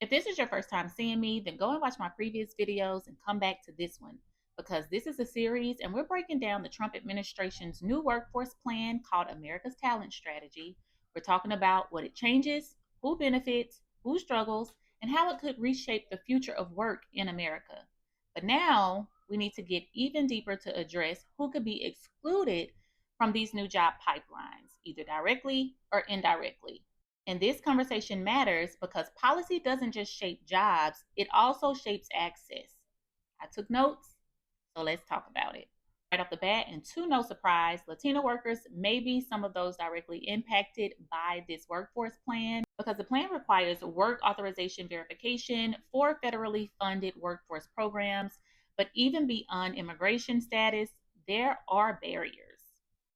If this is your first time seeing me, then go and watch my previous videos and come back to this one because this is a series and we're breaking down the Trump administration's new workforce plan called America's Talent Strategy. We're talking about what it changes, who benefits, who struggles, and how it could reshape the future of work in America. But now we need to get even deeper to address who could be excluded from these new job pipelines, either directly or indirectly. And this conversation matters because policy doesn't just shape jobs, it also shapes access. I took notes, so let's talk about it. Right off the bat, and to no surprise, Latino workers may be some of those directly impacted by this workforce plan because the plan requires work authorization verification for federally funded workforce programs. But even beyond immigration status, there are barriers.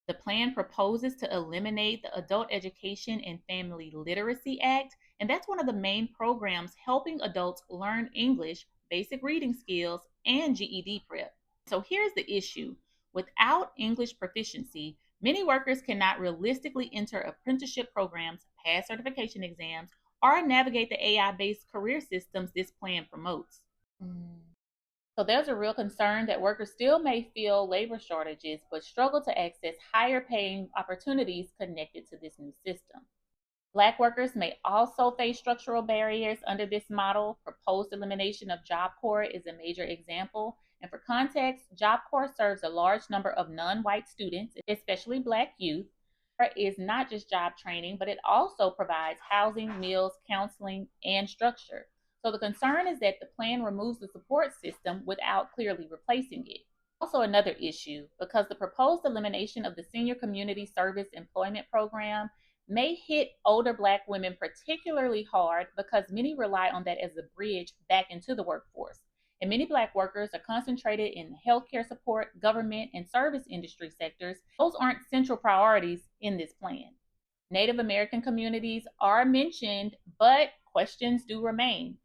The plan proposes to eliminate the Adult Education and Family Literacy Act, and that's one of the main programs helping adults learn English, basic reading skills, and GED prep. So here's the issue. Without English proficiency, many workers cannot realistically enter apprenticeship programs, pass certification exams, or navigate the AI-based career systems this plan promotes. So there's a real concern that workers still may feel labor shortages but struggle to access higher paying opportunities connected to this new system. Black workers may also face structural barriers under this model. Proposed elimination of Job Corps is a major example. And for context, Job Corps serves a large number of non-white students, especially Black youth. It is not just job training, but it also provides housing, meals, counseling, and structure. So the concern is that the plan removes the support system without clearly replacing it. Also another issue, because the proposed elimination of the Senior Community Service Employment Program may hit older Black women particularly hard because many rely on that as a bridge back into the workforce. And many Black workers are concentrated in healthcare support, government, and service industry sectors. Those aren't central priorities in this plan. Native American communities are mentioned, but questions do remain.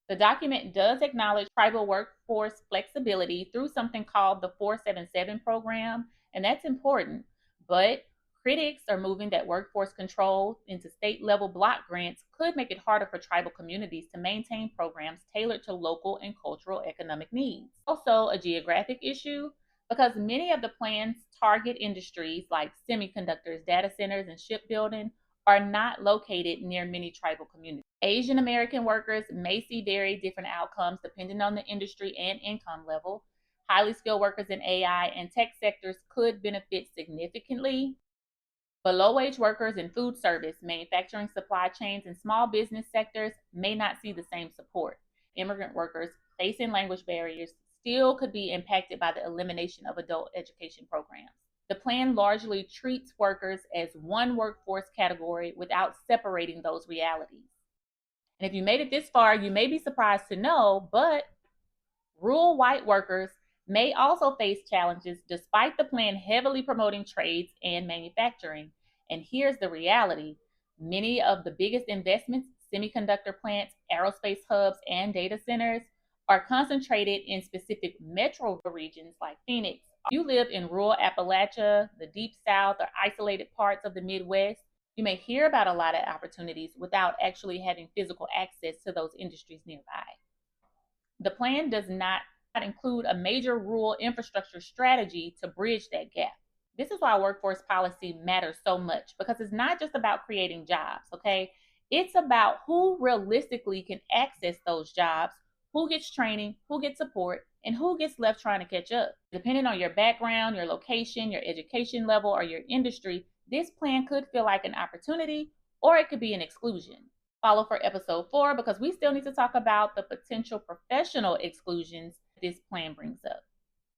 The document does acknowledge tribal workforce flexibility through something called the 477 program, and that's important. But critics are moving that workforce control into state level block grants could make it harder for tribal communities to maintain programs tailored to local and cultural economic needs. Also, a geographic issue because many of the plan's target industries like semiconductors, data centers, and shipbuilding are not located near many tribal communities. Asian American workers may see very different outcomes depending on the industry and income level. Highly skilled workers in AI and tech sectors could benefit significantly. Below wage workers in food service, manufacturing supply chains, and small business sectors may not see the same support. Immigrant workers facing language barriers still could be impacted by the elimination of adult education programs. The plan largely treats workers as one workforce category without separating those realities. And if you made it this far, you may be surprised to know, but rural white workers may also face challenges despite the plan heavily promoting trades and manufacturing. And here's the reality. Many of the biggest investments, semiconductor plants, aerospace hubs, and data centers, are concentrated in specific metro regions like Phoenix. If you live in rural Appalachia, the Deep South, or isolated parts of the Midwest, you may hear about a lot of opportunities without actually having physical access to those industries nearby. The plan does not include a major rural infrastructure strategy to bridge that gap. This is why workforce policy matters so much because it's not just about creating jobs, okay? It's about who realistically can access those jobs, who gets training, who gets support, and who gets left trying to catch up. Depending on your background, your location, your education level, or your industry, this plan could feel like an opportunity or it could be an exclusion. Follow for episode 4 because we still need to talk about the potential professional exclusions this plan brings up.